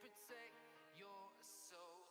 protect your soul.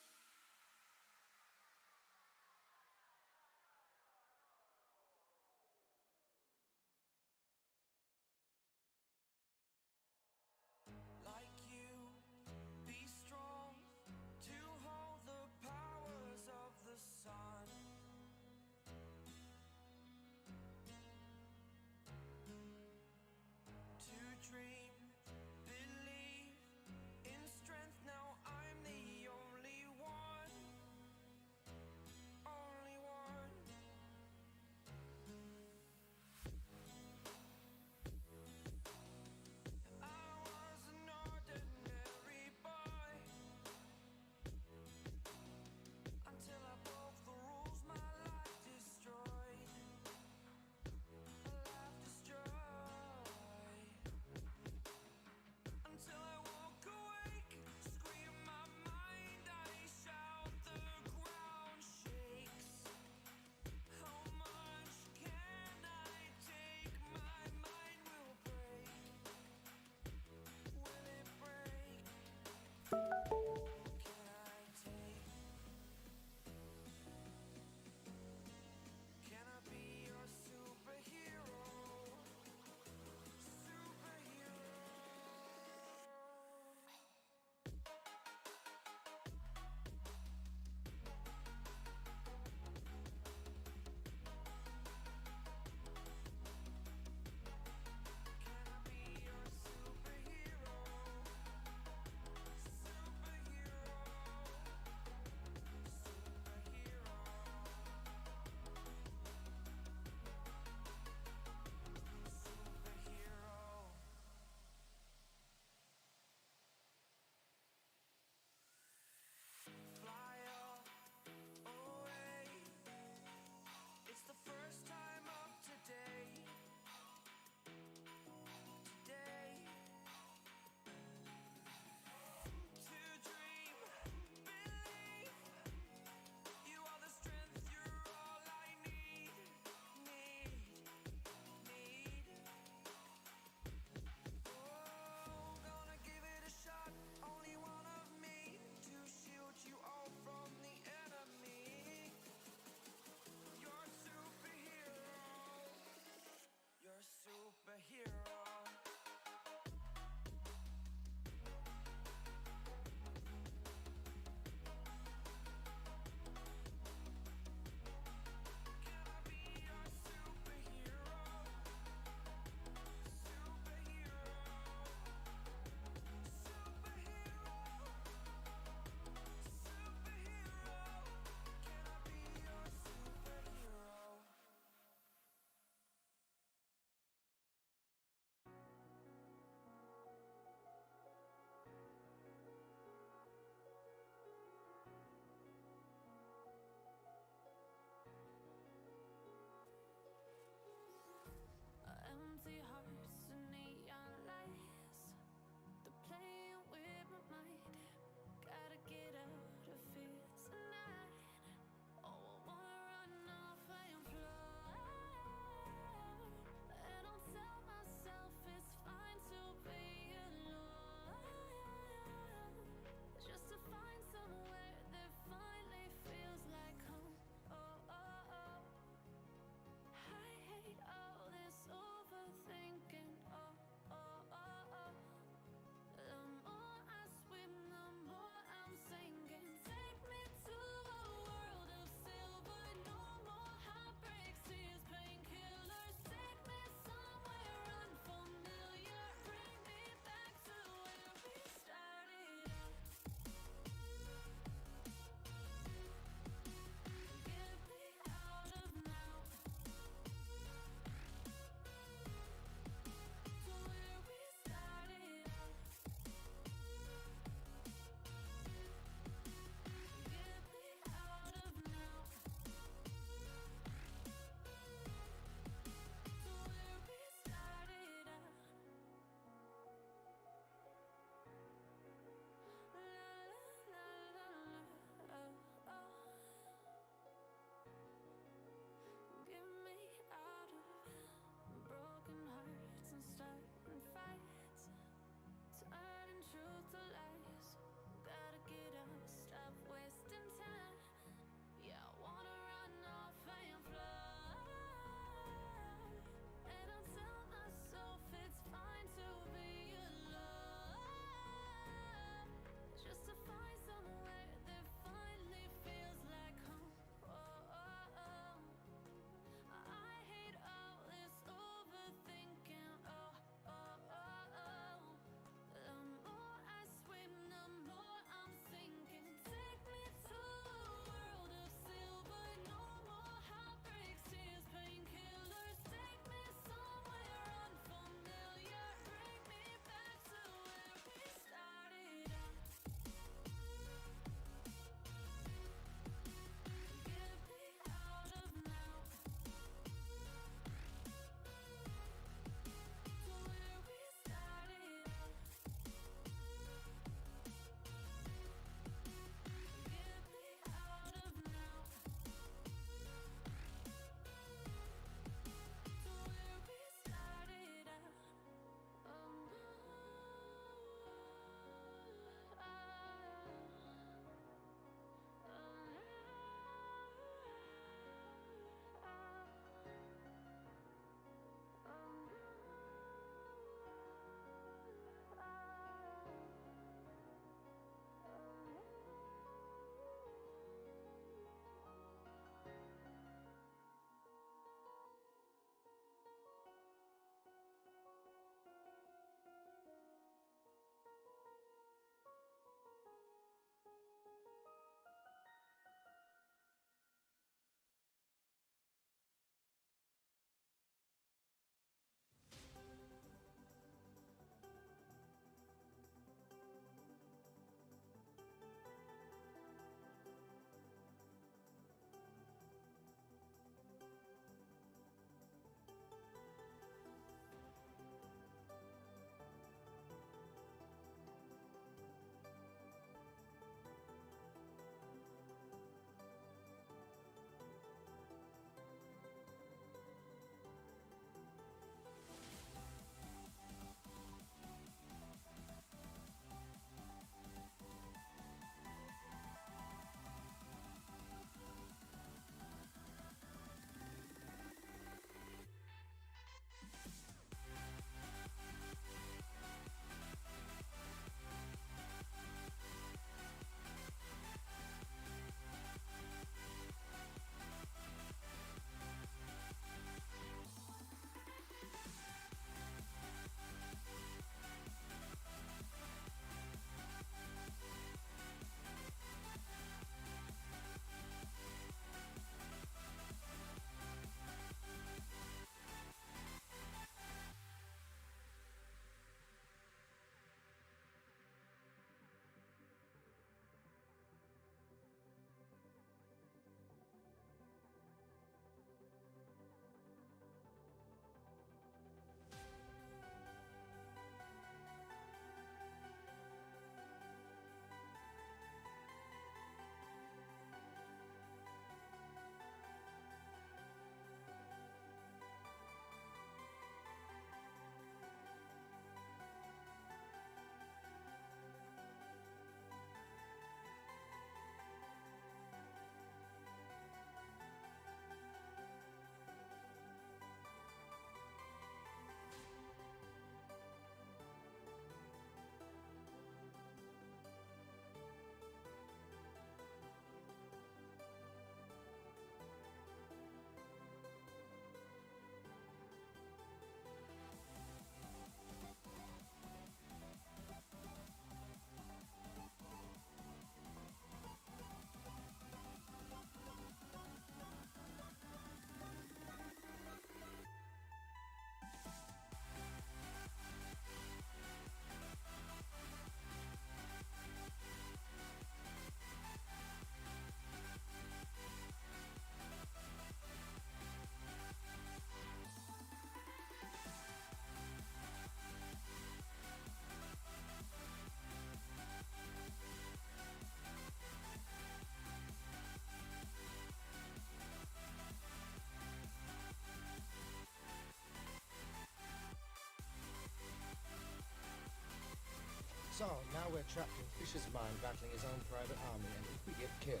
we're trapped in Fisher's mind battling his own private army, and if we get killed...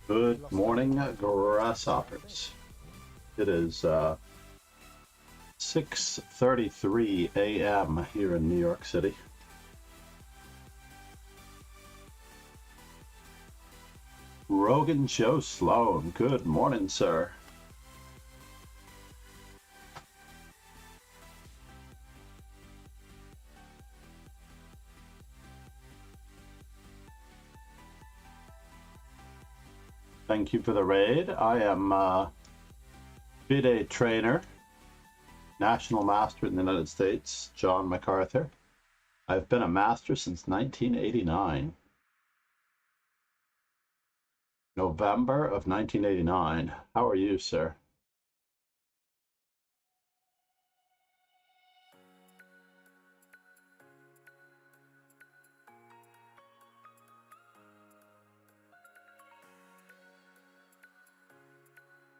Good morning, grasshoppers. It is 6:33 a.m. here in New York City. Rogan Joe Sloan, good morning, sir. Thank you for the raid. I am FIDE trainer, national master in the United States, John MacArthur. I've been a master since 1989. November of 1989. How are you, sir?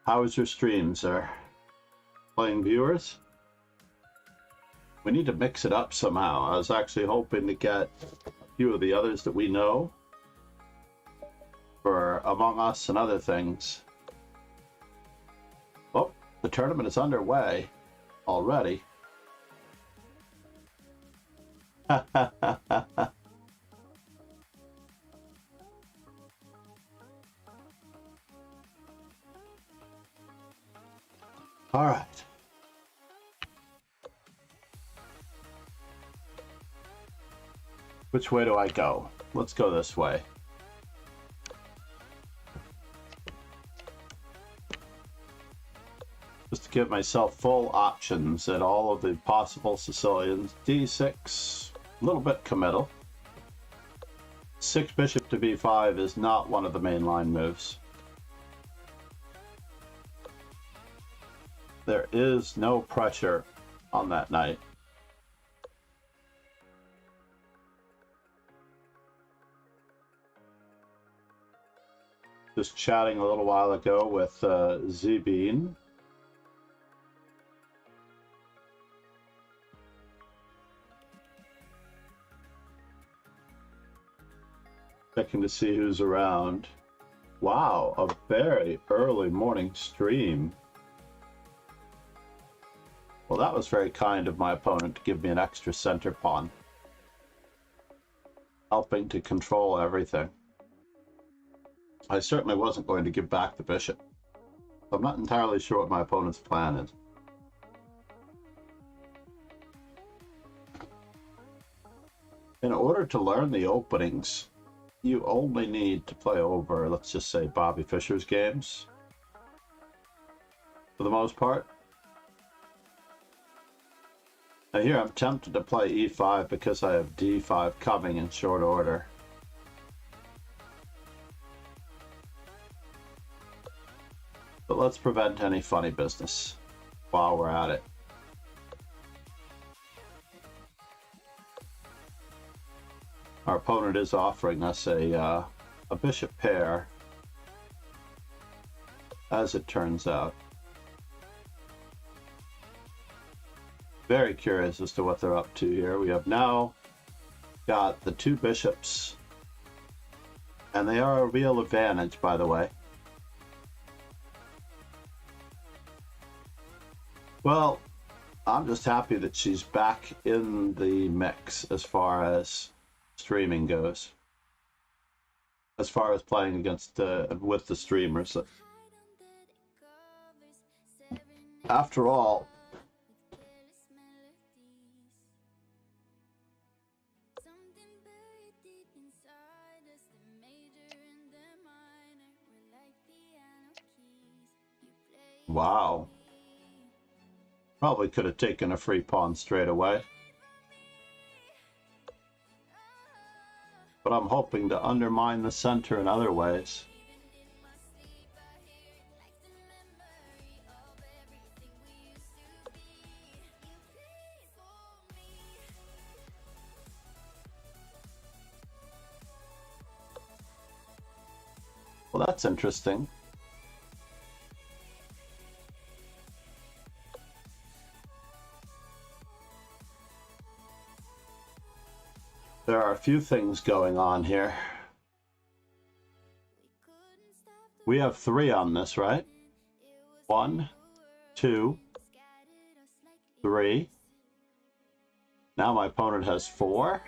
How was your stream, sir? Playing viewers? We need to mix it up somehow. I was actually hoping to get a few of the others that we know for Among Us and other things. Oh, the tournament is underway already. All right. Which way do I go? Let's go this way. Just to give myself full options at all of the possible Sicilians. D6, a little bit committal. 6 bishop to b5 is not one of the mainline moves. There is no pressure on that knight. Just chatting a little while ago with Z-Bean. Checking to see who's around. Wow, a very early morning stream. Well, that was very kind of my opponent to give me an extra center pawn, helping to control everything. I certainly wasn't going to give back the bishop. I'm not entirely sure what my opponent's plan is. In order to learn the openings, you only need to play over, let's just say, Bobby Fischer's games, for the most part. Now here I'm tempted to play e5 because I have d5 coming in short order. But let's prevent any funny business while we're at it. Our opponent is offering us a bishop pair, as it turns out. Very curious as to what they're up to here. We have now got the 2 bishops, and they are a real advantage, by the way. Well, I'm just happy that she's back in the mix as far as streaming goes. As far as playing against with the streamers. After all, wow. Probably could have taken a free pawn straight away. But I'm hoping to undermine the center in other ways. Well, that's interesting. There are few things going on here. We have 3 on this, right? 1, 2, 3. Now my opponent has 4.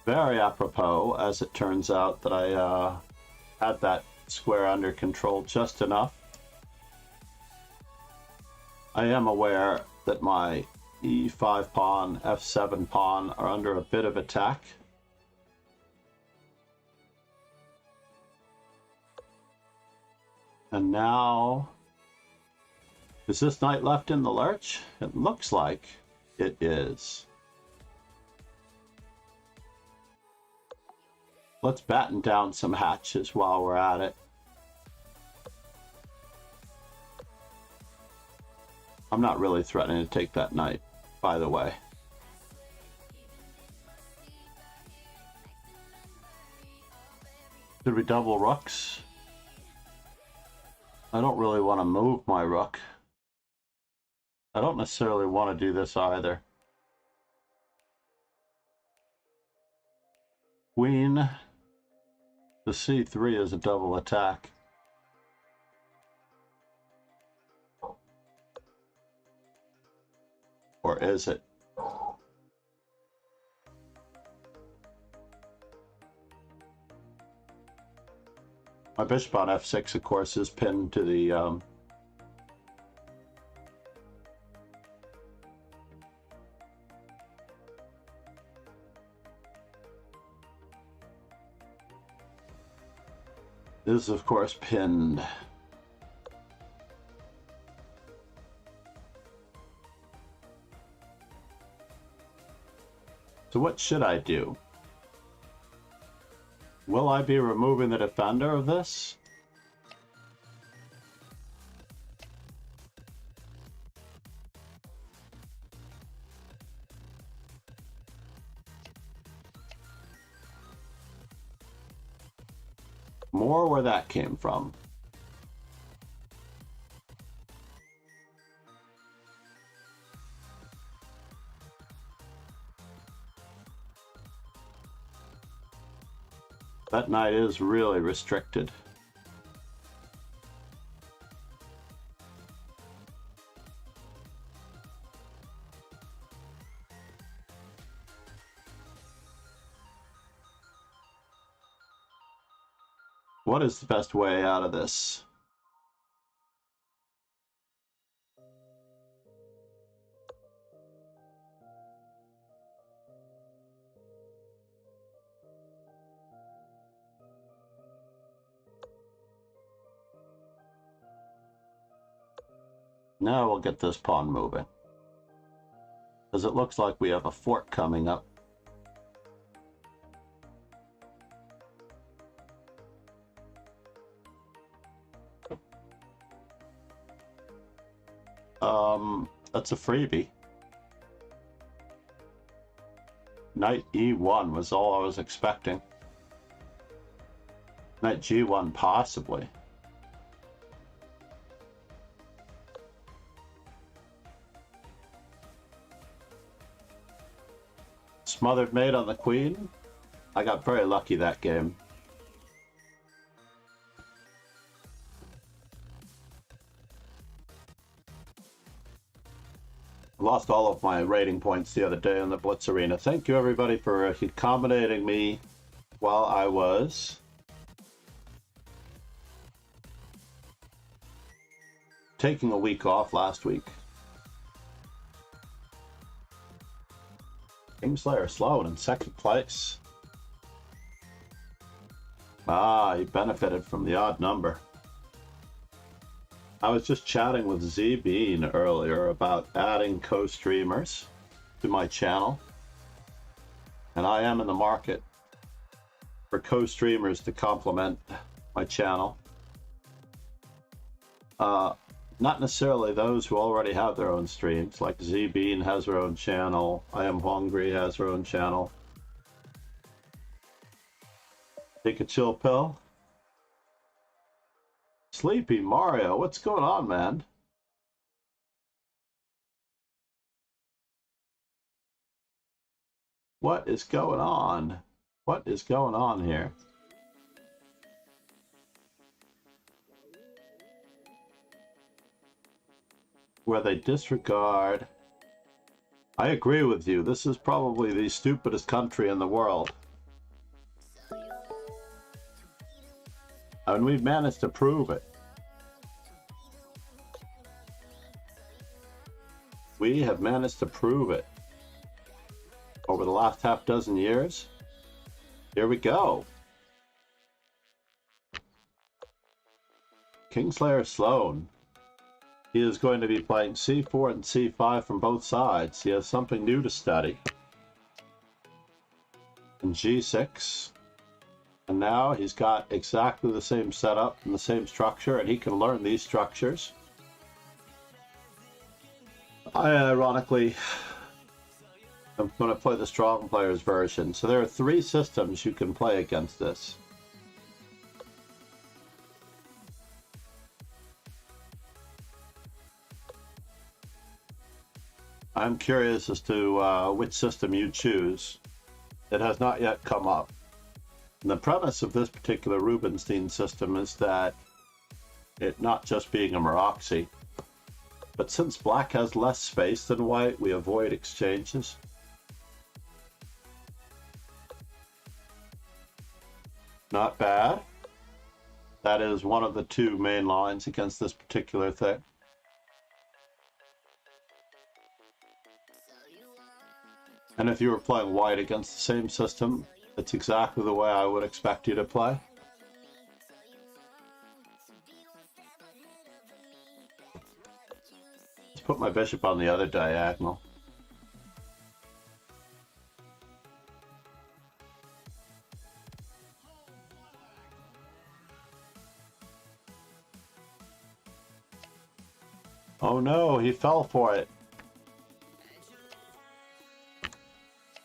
Very apropos, as it turns out, that I had that square under control just enough. I am aware that my e5 pawn, f7 pawn are under a bit of attack. And now, is this knight left in the lurch? It looks like it is. Let's batten down some hatches while we're at it. I'm not really threatening to take that knight, by the way. Should we double rooks? I don't really want to move my rook. I don't necessarily want to do this either. Queen to c3 is a double attack. Or is it? My bishop on f6, of course, is pinned to the is, of course, pinned. So what should I do? Will I be removing the defender of this? More where that came from. That knight is really restricted. What is the best way out of this? Now we'll get this pawn moving, because it looks like we have a fork coming up. That's a freebie. Knight e1 was all I was expecting. Knight g1 possibly. Smothered mate on the queen. I got very lucky that game. Lost all of my rating points the other day in the Blitz Arena. Thank you everybody for accommodating me while I was taking a week off last week. Kingslayer Sloan in second place. Ah, he benefited from the odd number. I was just chatting with Z Bean earlier about adding co-streamers to my channel. and I am in the market for co-streamers to complement my channel. Not necessarily those who already have their own streams, like Z-Bean has her own channel, I Am Hungry has her own channel. Take a chill pill. Sleepy Mario, what's going on, man? What is going on? What is going on here? Where they disregard. I agree with you. This is probably the stupidest country in the world. And we've managed to prove it. We have managed to prove it. Over the last half dozen years. Here we go. Kingslayer Sloan. He is going to be playing c4 and c5 from both sides. He has something new to study. And g6. And now he's got exactly the same setup and the same structure, and he can learn these structures. I ironically am going to play the strong players version. So there are 3 systems you can play against this. I'm curious as to which system you choose. It has not yet come up. And the premise of this particular Rubinstein system is that it not just being a Maroxy, but since black has less space than white, we avoid exchanges. Not bad. That is one of the 2 main lines against this particular thing. And if you were playing white against the same system, it's exactly the way I would expect you to play. Let's put my bishop on the other diagonal. Oh no, he fell for it.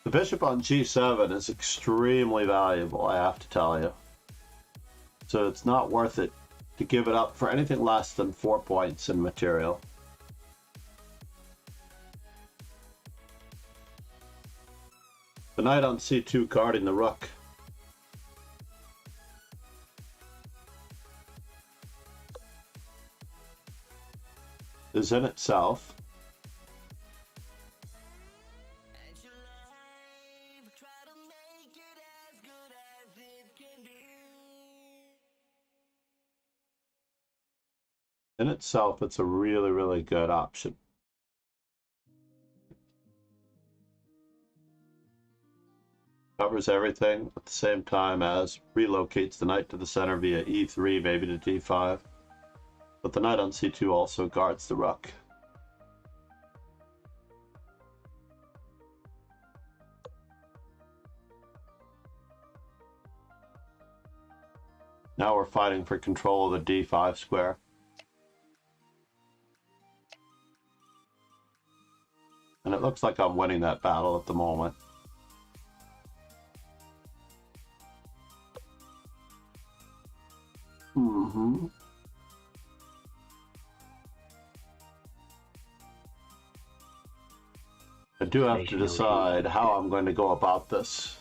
The bishop on g7 is extremely valuable, I have to tell you. So it's not worth it to give it up for anything less than 4 points in material. The knight on c2 guarding the rook. Is in itself it's a really, really good option. Covers everything at the same time as relocates the knight to the center via e3, maybe to d5. But the knight on c2 also guards the rook. Now we're fighting for control of the d5 square. And it looks like I'm winning that battle at the moment. I do have to decide how I'm going to go about this.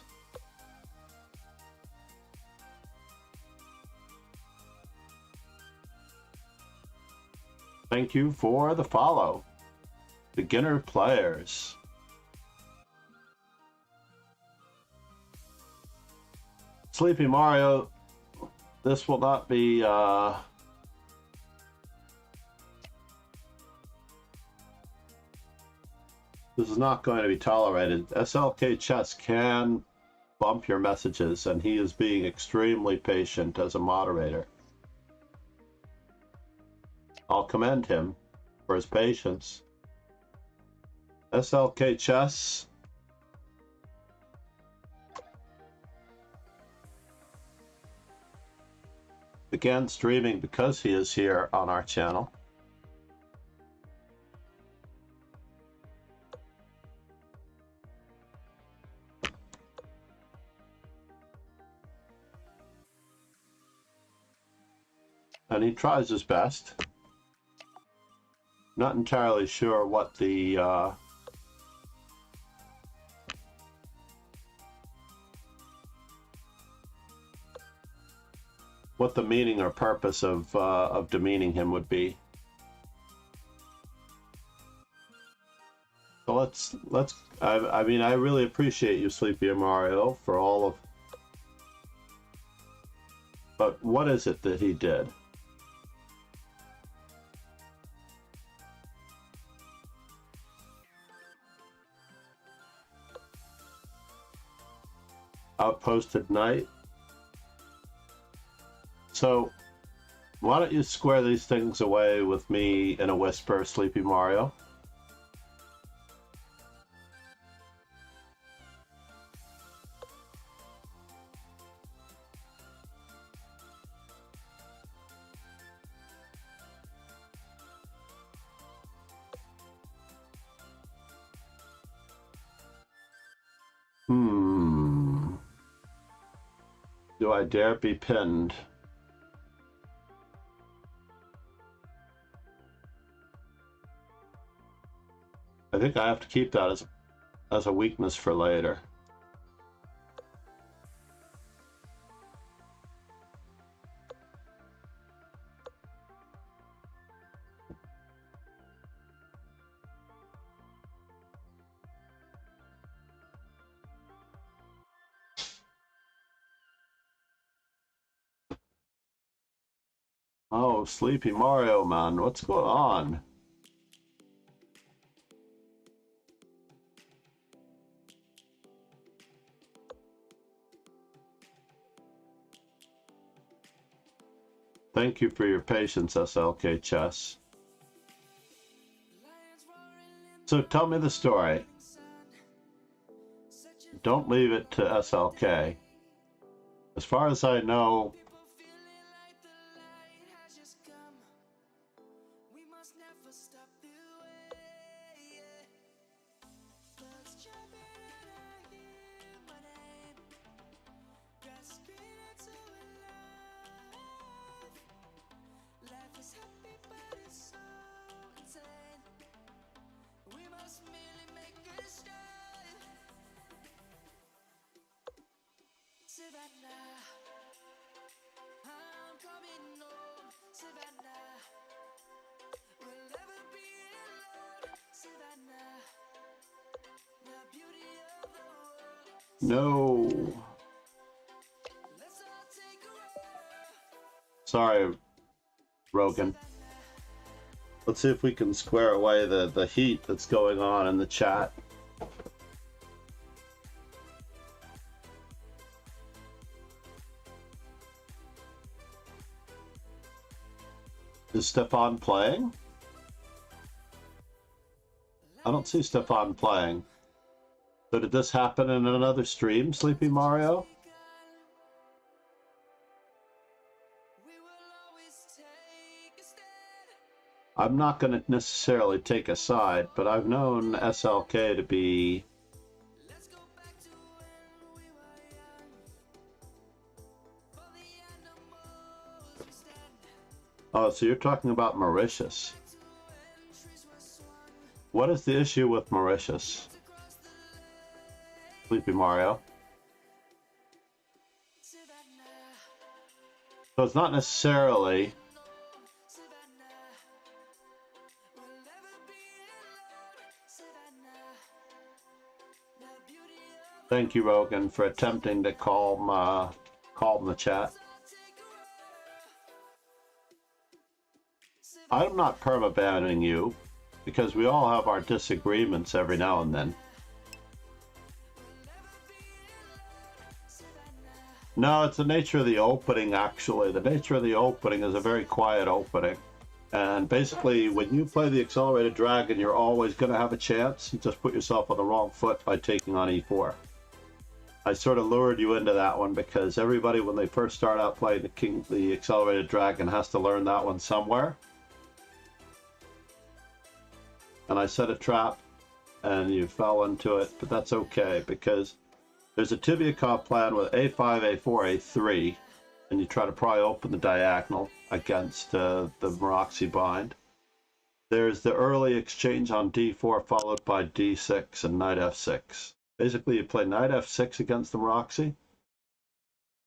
Thank you for the follow. Beginner players. Sleepy Mario, this will not be this is not going to be tolerated. SLK Chess can bump your messages, and he is being extremely patient as a moderator. I'll commend him for his patience. SLK Chess, began streaming because he is here on our channel. And he tries his best. Not entirely sure what the meaning or purpose of demeaning him would be. So let's. I mean, I really appreciate you, Sleepy Mario, for all of. But what is it that he did? Outposted Knight. So, why don't you square these things away with me in a whisper, Sleepy Mario? Do I dare be pinned? I think I have to keep that as a weakness for later. Oh, Sleepy Mario, man, what's going on? Thank you for your patience, SLK Chess. So tell me the story. Don't leave it to SLK. As far as I know, no. Sorry, Rogan. Let's see if we can square away the heat that's going on in the chat. Is Stefan playing? I don't see Stefan playing. So did this happen in another stream, Sleepy Mario? I'm not going to necessarily take a side, but I've known SLK to be... Oh, so you're talking about Mauritius. What is the issue with Mauritius? Sleepy Mario. So it's not necessarily... Thank you, Rogan, for attempting to calm the chat. I'm not perma-banning you, because we all have our disagreements every now and then. No, it's the nature of the opening, actually. The nature of the opening is a very quiet opening. And basically, when you play the Accelerated Dragon, you're always going to have a chance. You just put yourself on the wrong foot by taking on e4. I sort of lured you into that one because everybody, when they first start out playing the Accelerated Dragon, has to learn that one somewhere. And I set a trap, and you fell into it, but that's okay because there's a Tibiakov plan with a5, a4, a3, and you try to pry open the diagonal against the Maroczy bind. There's the early exchange on d4 followed by d6 and knight f6. Basically, you play knight f6 against the Maroczy.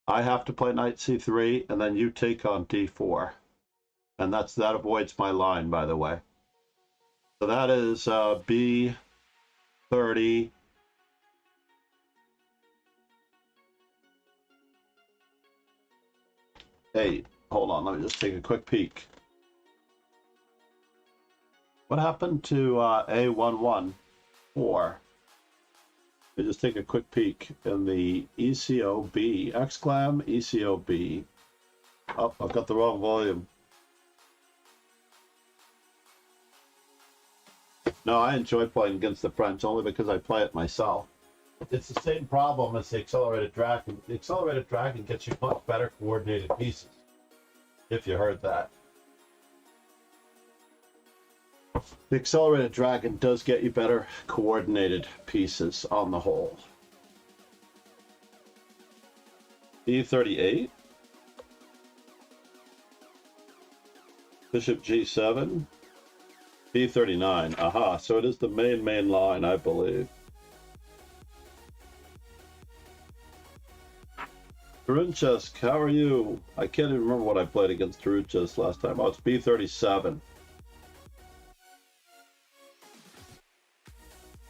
I have to play knight c3, and then you take on d4. And that avoids my line, by the way. So that is b30. Hey, hold on, let me just take a quick peek. What happened to A114? Let me just take a quick peek in the ECOB, exclam ECOB. Oh, I've got the wrong volume. No, I enjoy playing against the French only because I play it myself. It's the same problem as the Accelerated Dragon. The Accelerated Dragon gets you much better coordinated pieces, if you heard that. The Accelerated Dragon does get you better coordinated pieces on the whole. E38. Bishop G7. B39. Aha, so it is the main line, I believe. Turunchesk, how are you? I can't even remember what I played against Turunchesk last time. Oh, it's B37.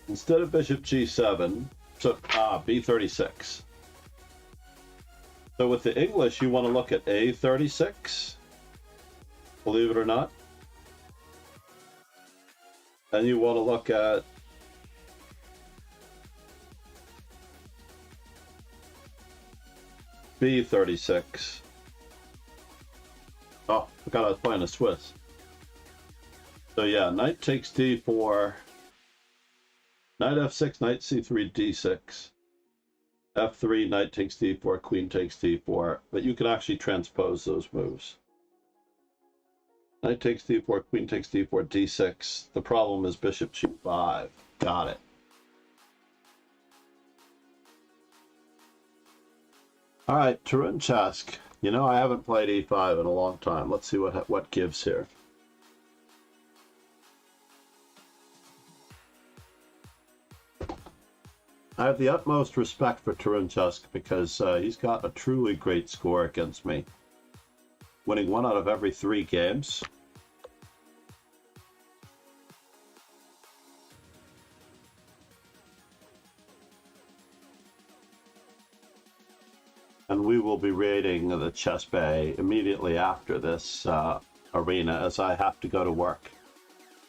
Instead of bishop g7, so b36. So with the English, you want to look at a36, believe it or not. And you want to look at b36. Oh, I forgot I was playing a Swiss. So yeah, knight takes d4. Knight f6, knight c3, d6. f3, knight takes d4, queen takes d4. But you can actually transpose those moves. Knight takes d4, queen takes d4, d6. The problem is bishop g5. Got it. All right, Turunchesk. You know, I haven't played e5 in a long time. Let's see what gives here. I have the utmost respect for Turunchesk because he's got a truly great score against me, winning 1 out of every 3 games. And we will be raiding the chess bay immediately after this arena as I have to go to work.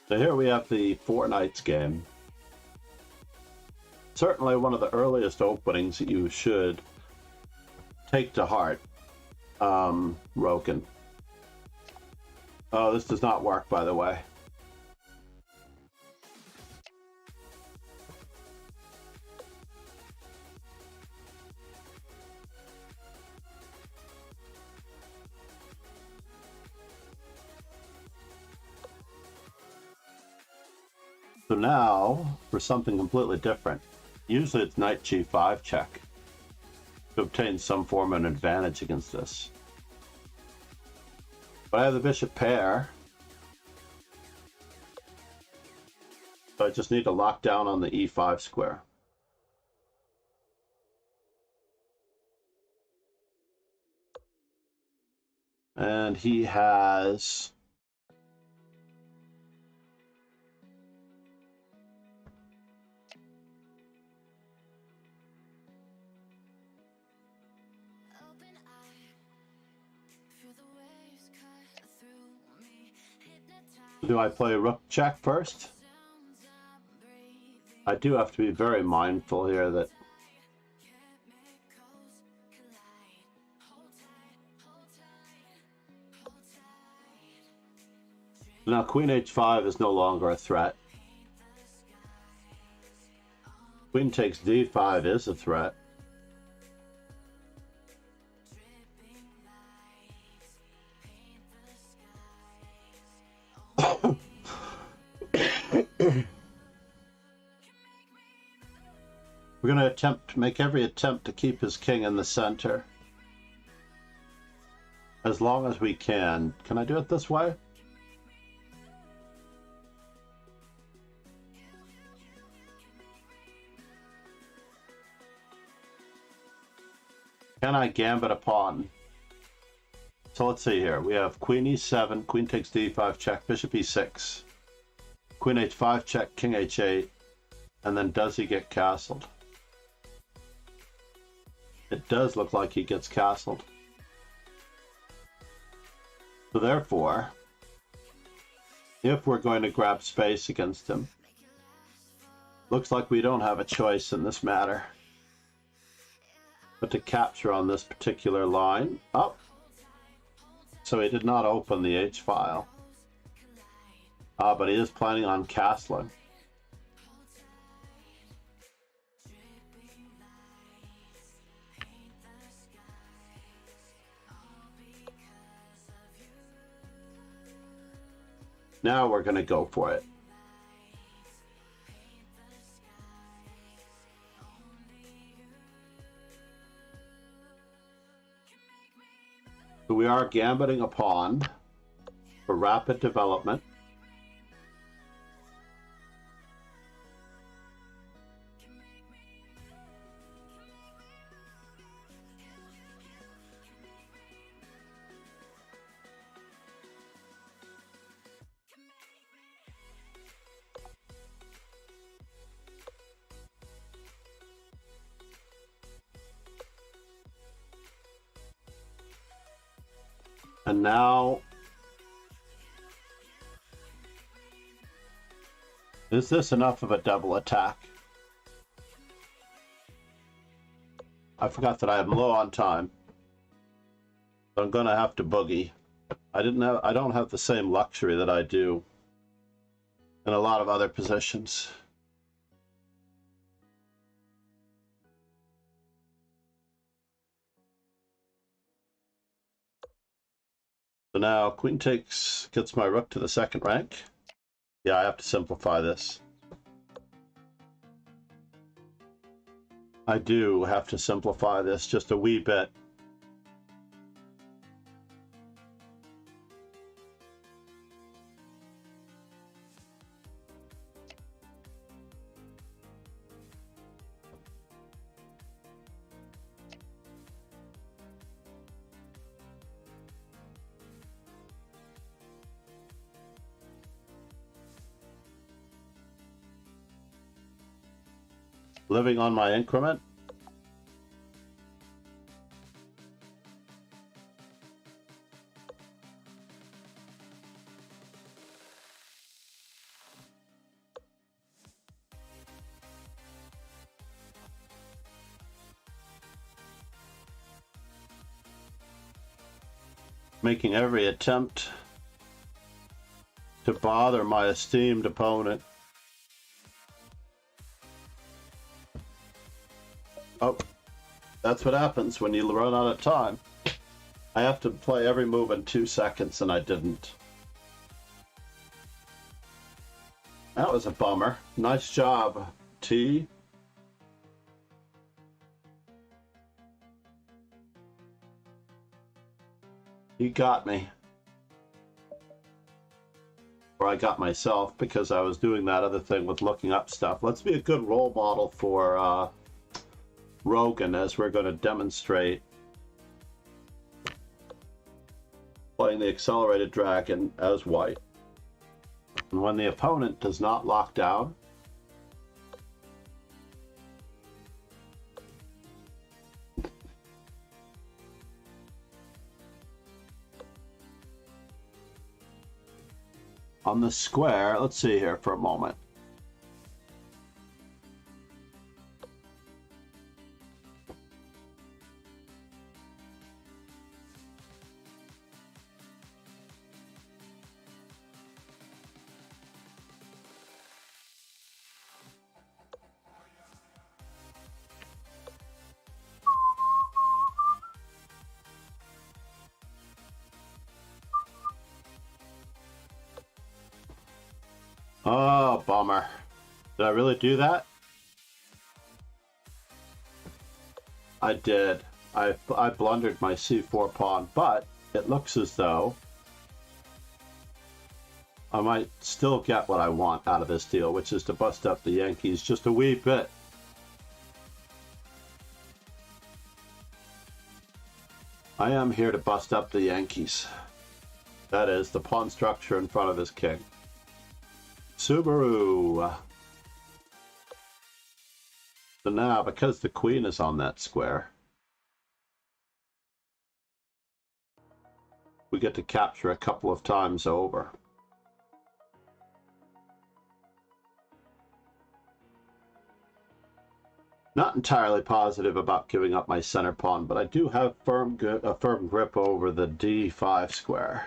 So here we have the 4 knights game. Certainly one of the earliest openings that you should take to heart, Roken. Oh, this does not work, by the way. So now, for something completely different. Usually it's knight g5 check to obtain some form of an advantage against this. But I have the bishop pair. So I just need to lock down on the e5 square. And he has... Do I play rook check first? I do have to be very mindful here that now queen h5 is no longer a threat. Queen takes d5 is a threat. We're going to make every attempt to keep his king in the center. As long as we can. Can I do it this way? Can I gambit a pawn? So let's see here. We have queen e7, queen takes d5 check, bishop e6, queen h5 check, king h8, and then does he get castled? It does look like he gets castled. So therefore, if we're going to grab space against him, looks like we don't have a choice in this matter but to capture on this particular line. Oh, so he did not open the H file. But he is planning on castling. Now we're going to go for it. So we are gambiting a pawn for rapid development. And now, is this enough of a double attack? I forgot that I am low on time. So I'm gonna have to boogie. I don't have the same luxury that I do in a lot of other positions. So now queen takes, gets my rook to the second rank. Yeah, I have to simplify this. I do have to simplify this just a wee bit. Living on my increment. Making every attempt to bother my esteemed opponent. Oh, that's what happens when you run out of time. I have to play every move in 2 seconds, and I didn't. That was a bummer. Nice job, T. You got me. Or I got myself because I was doing that other thing with looking up stuff. Let's be a good role model for Rogan as we're going to demonstrate playing the accelerated dragon as white. And when the opponent does not lock down, on the square, let's see here for a moment. Oh, bummer. Did I really do that? I did. I blundered my c4 pawn, but it looks as though I might still get what I want out of this deal, which is to bust up the Yankees just a wee bit. I am here to bust up the Yankees. That is, the pawn structure in front of his king. Subaru. So now, because the queen is on that square, we get to capture a couple of times over. Not entirely positive about giving up my center pawn, but I do have a firm grip over the d5 square.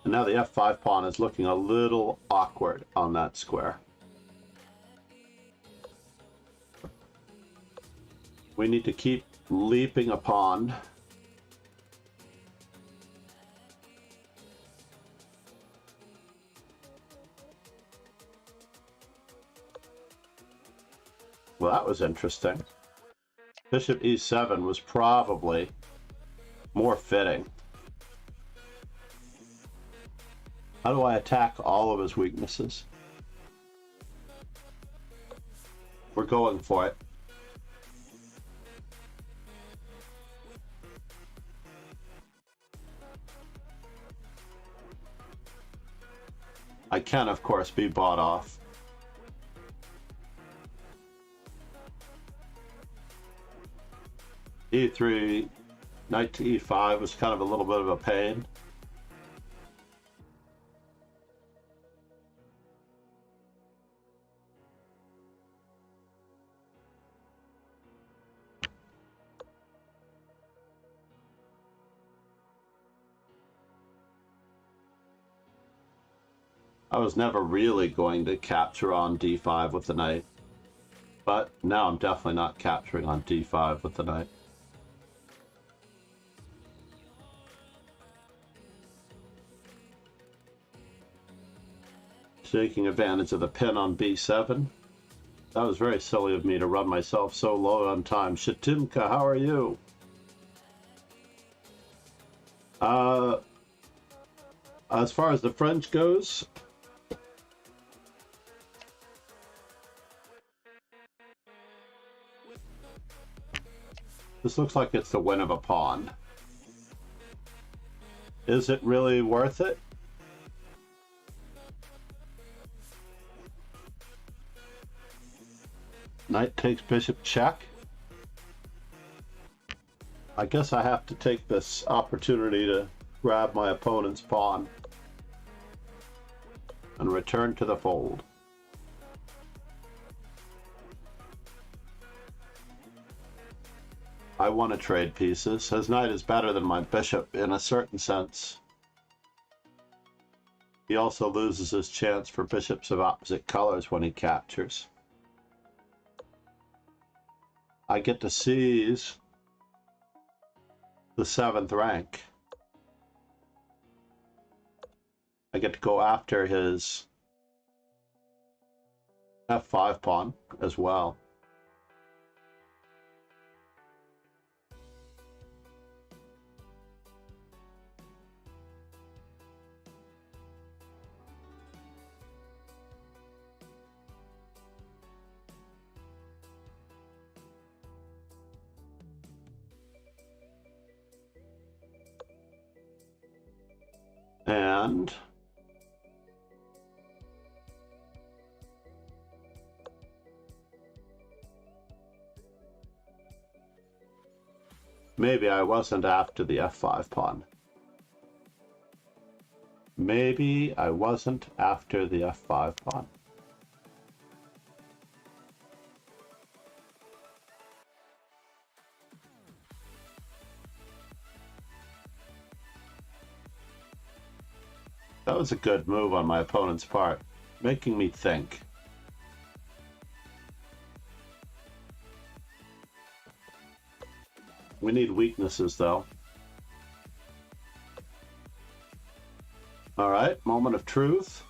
And now the f5 pawn is looking a little awkward on that square. We need to keep leaping a pawn. Well, that was interesting. Bishop e7 was probably more fitting. How do I attack all of his weaknesses? We're going for it. I can, of course, be bought off. e3, knight to e5 was kind of a little bit of a pain. I was never really going to capture on d5 with the knight, but now I'm definitely not capturing on d5 with the knight. Taking advantage of the pin on b7. That was very silly of me to run myself so low on time. Shatimka, how are you? As far as the French goes, this looks like it's the win of a pawn. Is it really worth it? Knight takes bishop check. I guess I have to take this opportunity to grab my opponent's pawn and return to the fold. I want to trade pieces. His knight is better than my bishop in a certain sense. He also loses his chance for bishops of opposite colors when he captures. I get to seize the 7th rank. I get to go after his f5 pawn as well. And maybe I wasn't after the f5 pawn. Maybe I wasn't after the f5 pawn. That was a good move on my opponent's part, making me think. We need weaknesses, though. of truth.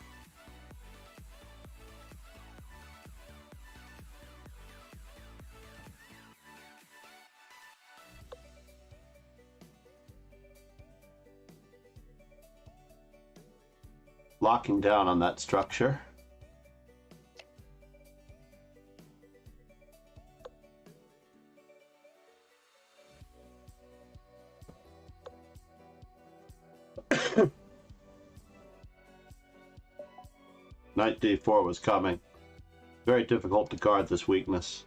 Locking down on that structure. Knight d4 was coming. Very difficult to guard this weakness.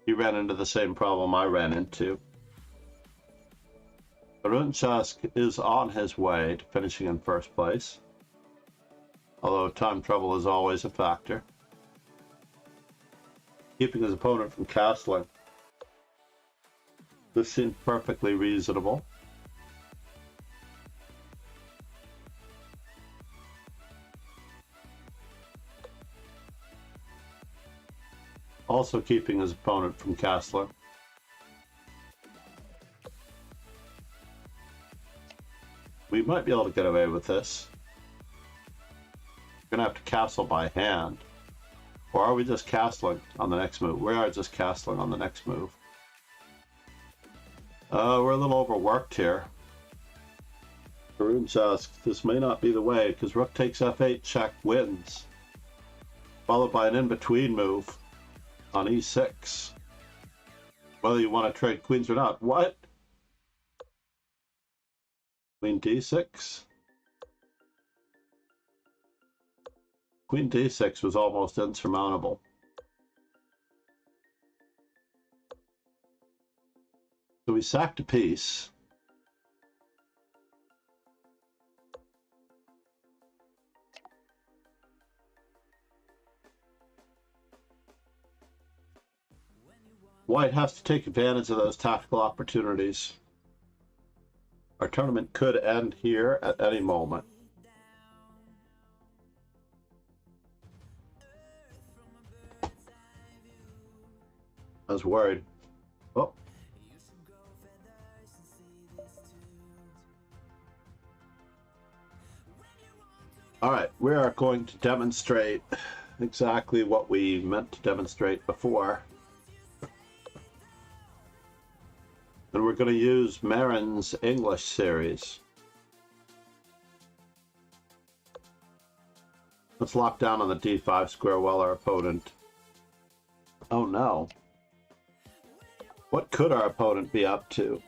He ran into the same problem I ran into. Runchask is on his way to finishing in first place, although time trouble is always a factor. Keeping his opponent from castling. This seems perfectly reasonable. Also keeping his opponent from castling. We might be able to get away with this. We're going to have to castle by hand. Or are we just castling on the next move? We are just castling on the next move. We're a little overworked here. Karunchask, this may not be the way, because rook takes f8 check wins. Followed by an in-between move on e6. Whether you want to trade queens or not. What? Queen d6? Queen d6 was almost insurmountable. So we sacked a piece. White has to take advantage of those tactical opportunities. Our tournament could end here at any moment. I was worried. Oh. All right, we are going to demonstrate exactly what we meant to demonstrate before. And we're going to use Marin's English series. Let's lock down on the d5 square while our opponent... Oh no. What could our opponent be up to?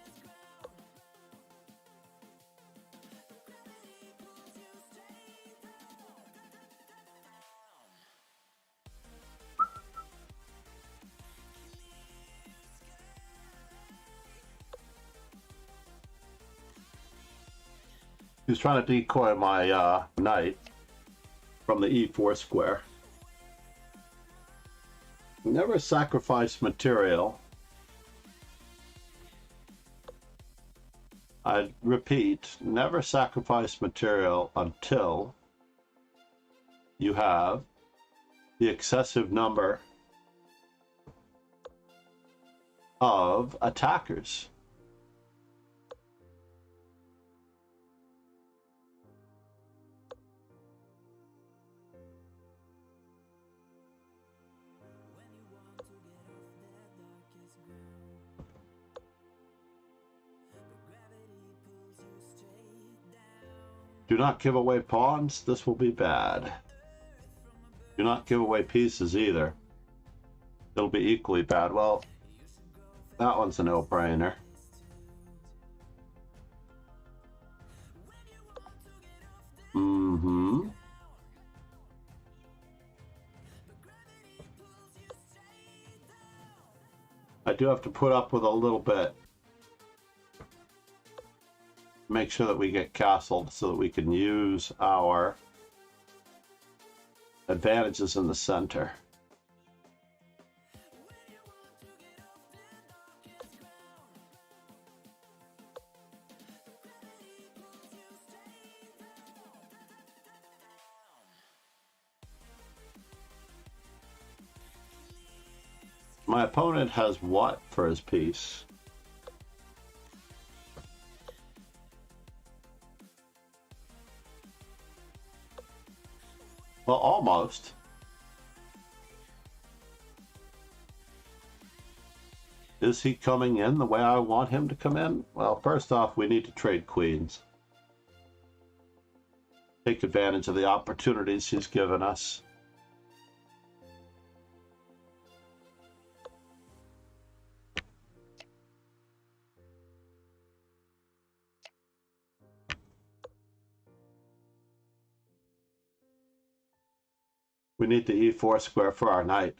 He's trying to decoy my knight from the e4 square. Never sacrifice material. I repeat, never sacrifice material until you have the excessive number of attackers. Do not give away pawns. This will be bad. Do not give away pieces either. It'll be equally bad. Well, that one's a no-brainer. I do have to put up with a little bit. Make sure that we get castled so that we can use our advantages in the center. My opponent has what for his piece? Well, almost. Is he coming in the way I want him to come in? Well, first off, we need to trade queens. Take advantage of the opportunities he's given us. We need the e4 square for our knight.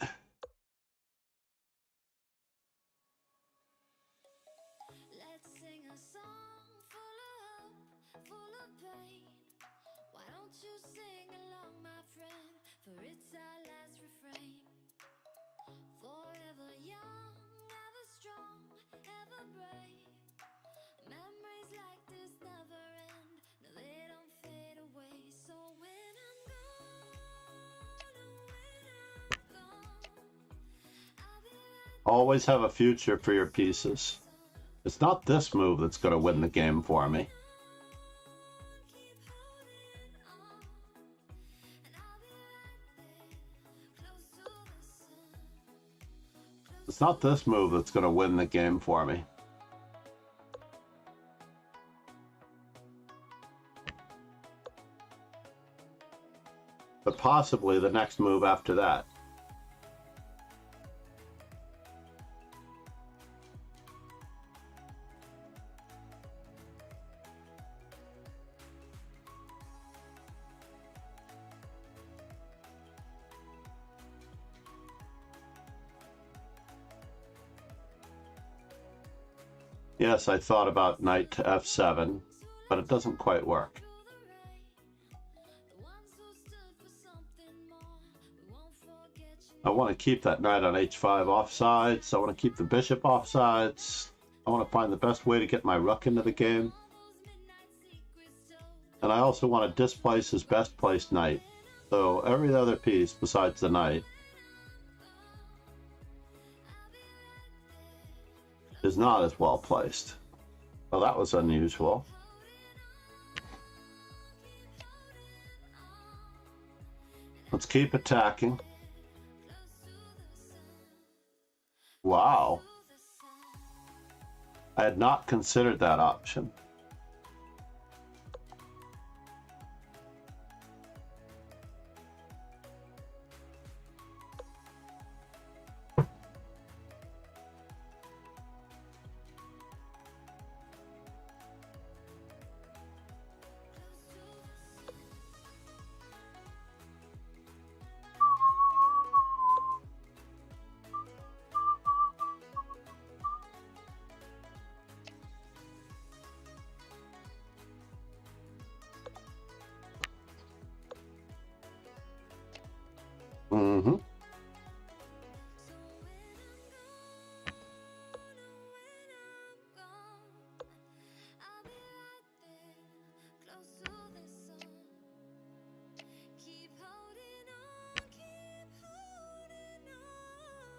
Always have a future for your pieces. It's not this move that's going to win the game for me. It's not this move that's going to win the game for me. But possibly the next move after that. Yes, I thought about knight to f7, but it doesn't quite work. I want to keep that knight on h5 offsides. I want to keep the bishop offsides. I want to find the best way to get my rook into the game. And I also want to displace his best placed knight. So every other piece besides the knight is not as well placed. Well, that was unusual. Let's keep attacking. Wow. I had not considered that option. Mm-hmm.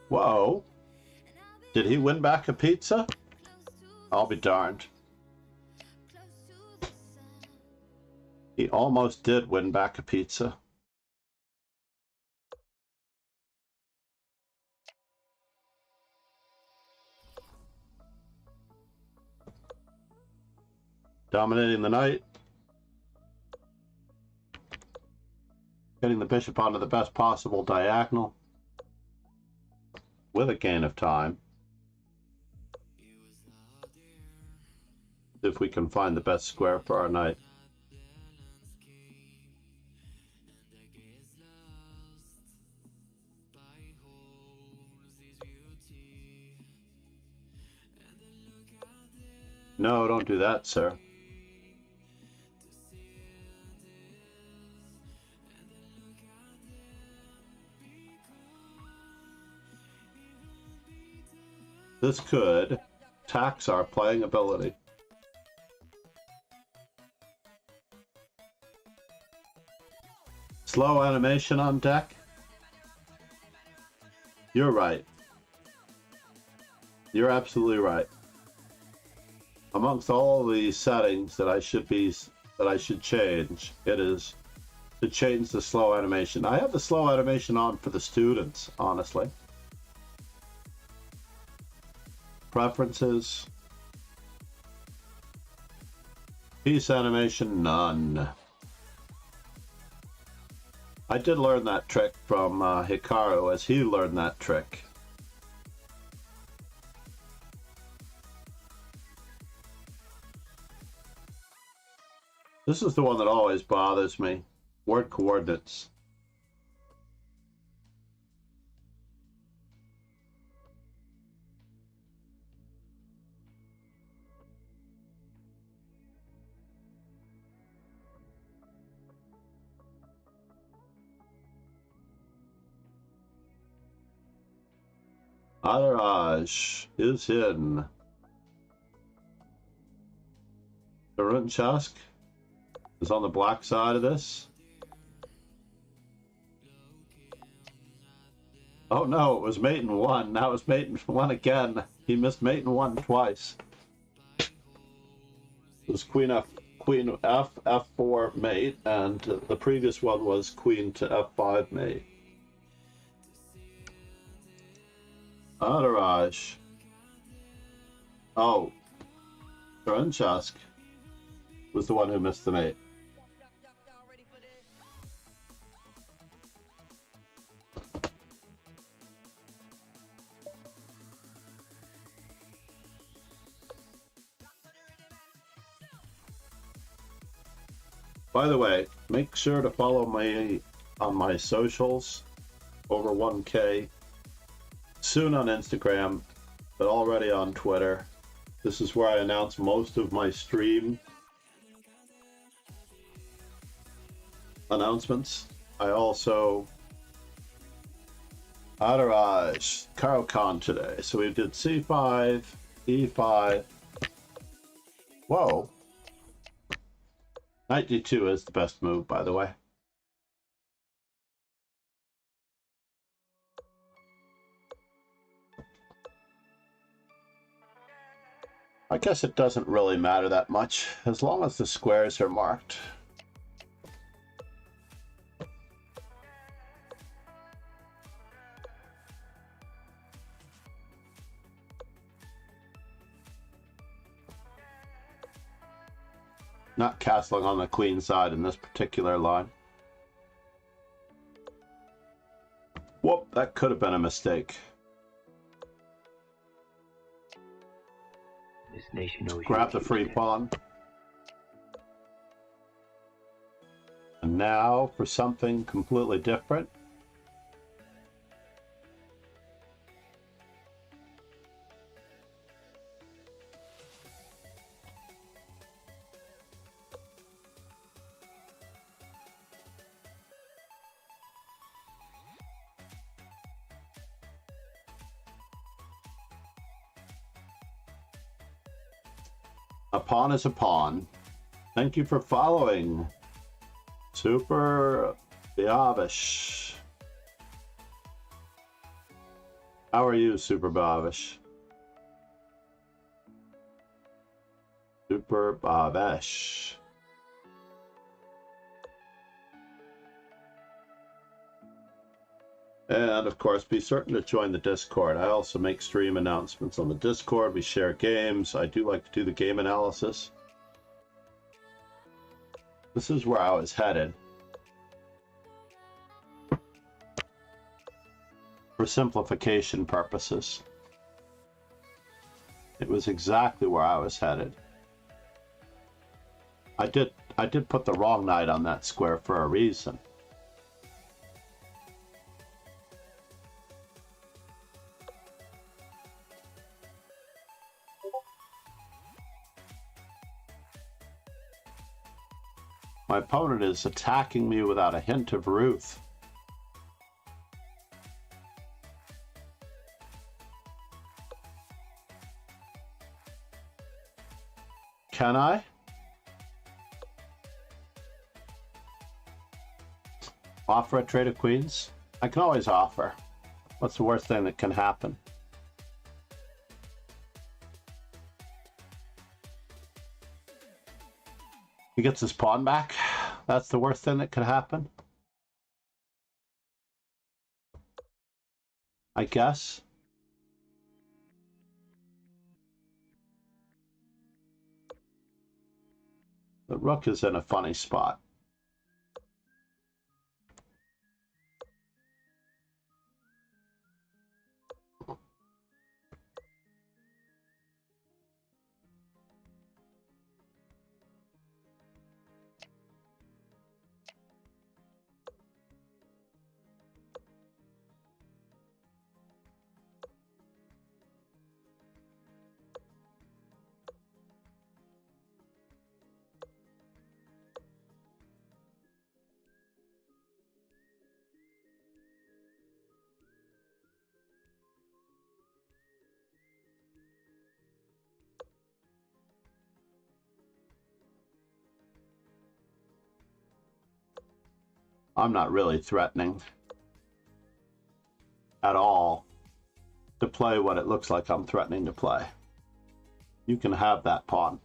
Whoa. Did he win back a pizza? I'll be darned. He almost did win back a pizza. Dominating the knight. Getting the bishop onto the best possible diagonal. With a gain of time. If we can find the best square for our knight. No, don't do that, sir. This could tax our playing ability. Slow animation on deck. You're right. You're absolutely right. Amongst all the settings that I should change, it is to change the slow animation. I have the slow animation on for the students, honestly. Preferences. Piece animation, none. I did learn that trick from Hikaru, as he learned that trick. This is the one that always bothers me. Word coordinates. Adaraj is in. Tarunchask is on the black side of this. Oh no, it was mate in one. Now it's mate in one again. He missed mate in one twice. It was queen F, F4 mate, and the previous one was queen to F5 mate. Adaraj. Oh, Tarunchask was the one who missed the mate. By the way, make sure to follow me on my socials, over 1K, soon on Instagram, but already on Twitter. This is where I announce most of my stream announcements. I also Adaraj Khan today. So we did C5, E5. Whoa. Knight D2 is the best move, by the way. I guess it doesn't really matter that much, as long as the squares are marked. Not castling on the queen side in this particular line. Whoop, that could have been a mistake. This nation knows. Grab the free pawn. And now for something completely different. A pawn is a pawn. Thank you for following. Super Babish. How are you, Super Babish? Super Babish. And of course, be certain to join the Discord. I also make stream announcements on the Discord. We share games. I do like to do the game analysis. This is where I was headed. For simplification purposes. It was exactly where I was headed. I did put the wrong knight on that square for a reason. My opponent is attacking me without a hint of Ruth. Can I? Offer a trade of queens? I can always offer. What's the worst thing that can happen? He gets his pawn back. That's the worst thing that could happen, I guess. The rook is in a funny spot. I'm not really threatening at all to play what it looks like I'm threatening to play. You can have that pawn.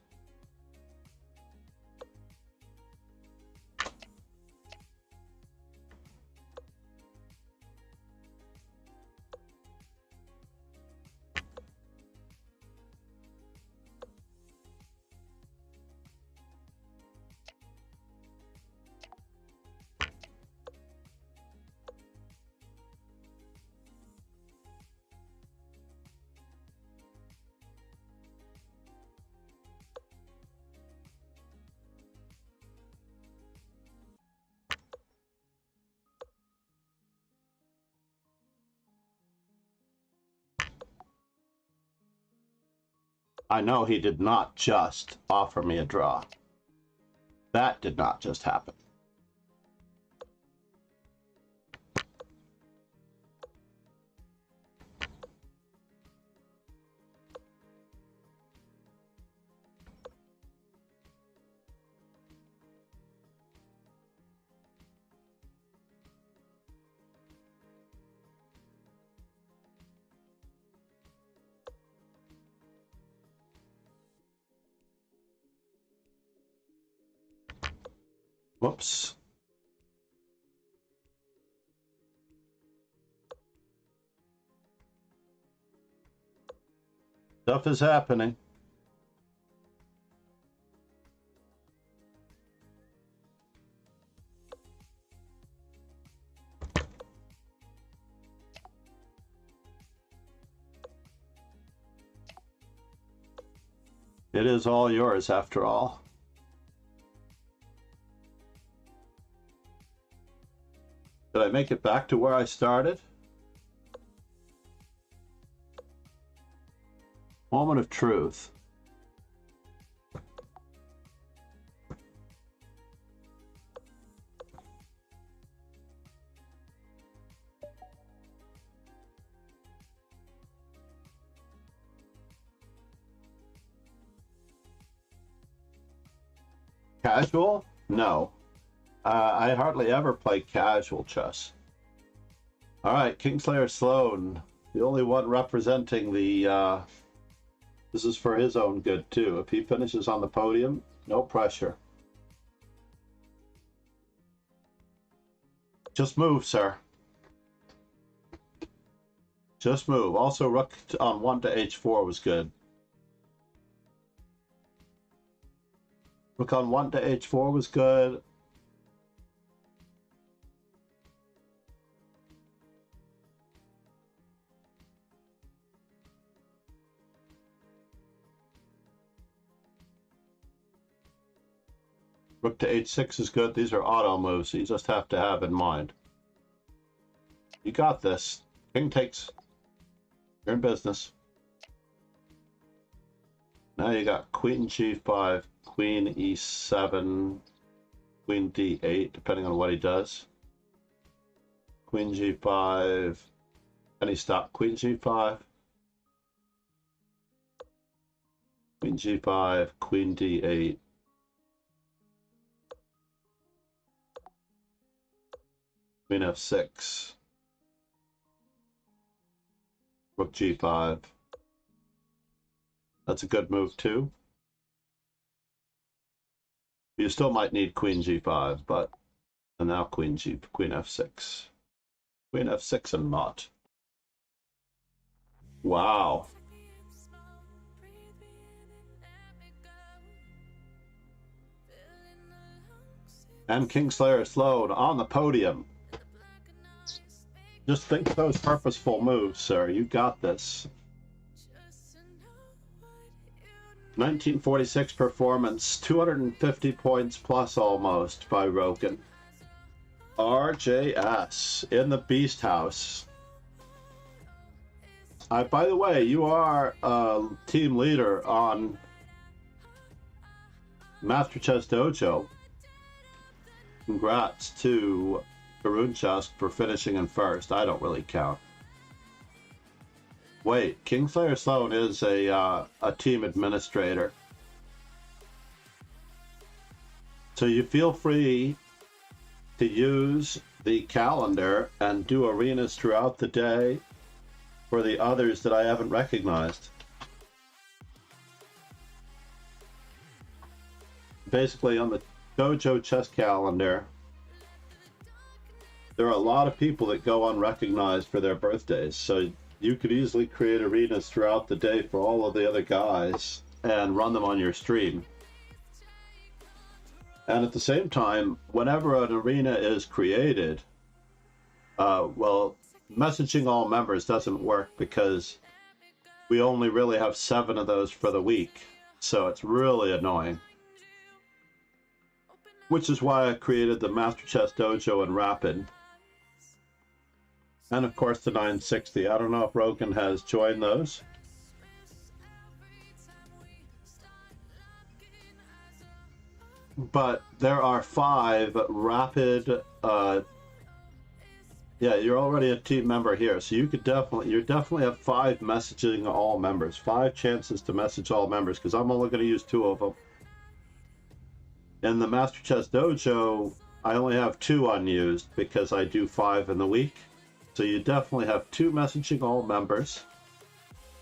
I know he did not just offer me a draw. That did not just happen. Whoops. Stuff is happening. It is all yours after all. Did I make it back to where I started? Moment of truth. Casual? No. I hardly ever play casual chess. All right, Kingslayer Sloan, the only one representing the... this is for his own good, too. If he finishes on the podium, no pressure. Just move, sir. Just move. Also, rook on 1 to h4 was good. Rook on 1 to h4 was good. Rook to h6 is good. These are auto moves, so you just have to have in mind. You got this. King takes. You're in business. Now you got queen g5, queen e7, queen d8, depending on what he does. Queen g5. And he stopped. Queen g5. Queen g5, queen d8. Queen f6. Rook g5. That's a good move too. You still might need queen g5, but and now queen f6. Queen f6 and not. Wow. And Kingslayer Sloan on the podium. Just think those purposeful moves, sir. You got this. 1946 performance, 250 points plus almost by Rogan. RJS in the Beast House. By the way, you are team leader on Master Chess Dojo. Congrats to Karunchuk for finishing in first. I don't really count. Wait, Kingslayer Sloan is a team administrator. So you feel free to use the calendar and do arenas throughout the day for the others that I haven't recognized. Basically, on the Dojo chess calendar, there are a lot of people that go unrecognized for their birthdays, so you could easily create arenas throughout the day for all of the other guys and run them on your stream. And at the same time, whenever an arena is created, well, messaging all members doesn't work because we only really have 7 of those for the week, so it's really annoying. Which is why I created the Master Chess Dojo and Rapid. And of course the 960. I don't know if Rogan has joined those. But there are 5 Rapid, yeah, you're already a team member here, so you definitely have 5 messaging all members, 5 chances to message all members, because I'm only going to use 2 of them. In the Master Chess Dojo, I only have 2 unused because I do 5 in the week. So you definitely have 2 messaging all members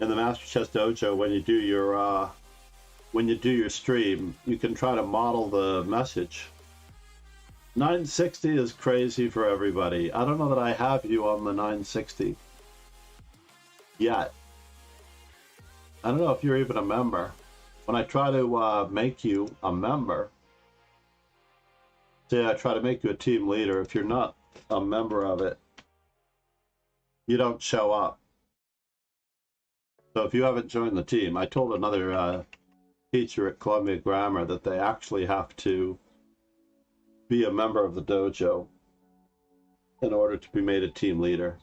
in the Master Chess Dojo. When you do your stream, you can try to model the message. 960 is crazy for everybody. I don't know that I have you on the 960 yet. I don't know if you're even a member. When I try to make you a member, say I try to make you a team leader, if you're not a member of it, you don't show up. So if you haven't joined the team, I told another teacher at Columbia Grammar that they actually have to be a member of the dojo in order to be made a team leader.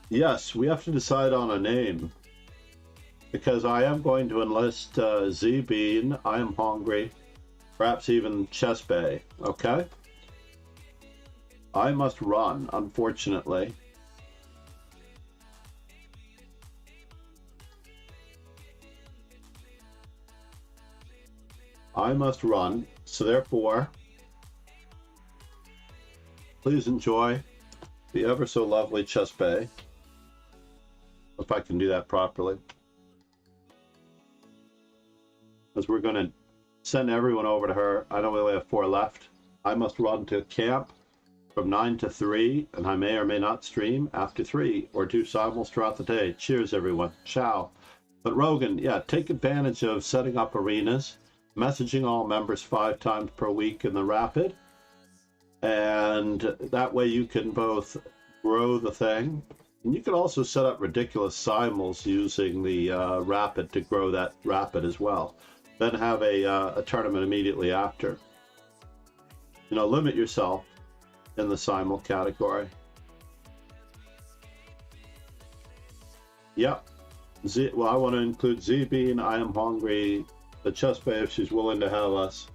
Yes, we have to decide on a name, because I am going to enlist Z-Bean, I Am Hungry, perhaps even Chess Bay, okay? I must run, unfortunately. I must run, so therefore, please enjoy the ever so lovely Chess Bay, if I can do that properly. As we're going to send everyone over to her. I know we only have 4 left. I must run to camp from 9 to 3, and I may or may not stream after 3 or do simuls throughout the day. Cheers, everyone. Ciao. But Rogan, yeah, take advantage of setting up arenas, messaging all members 5 times per week in the Rapid, and that way you can both grow the thing, and you can also set up ridiculous simuls using the Rapid to grow that Rapid as well. Then have a tournament immediately after. You know, limit yourself in the simul category. Yep. Well, I want to include Z-Bean, I Am Hungry, the Chess Bay if she's willing to have us.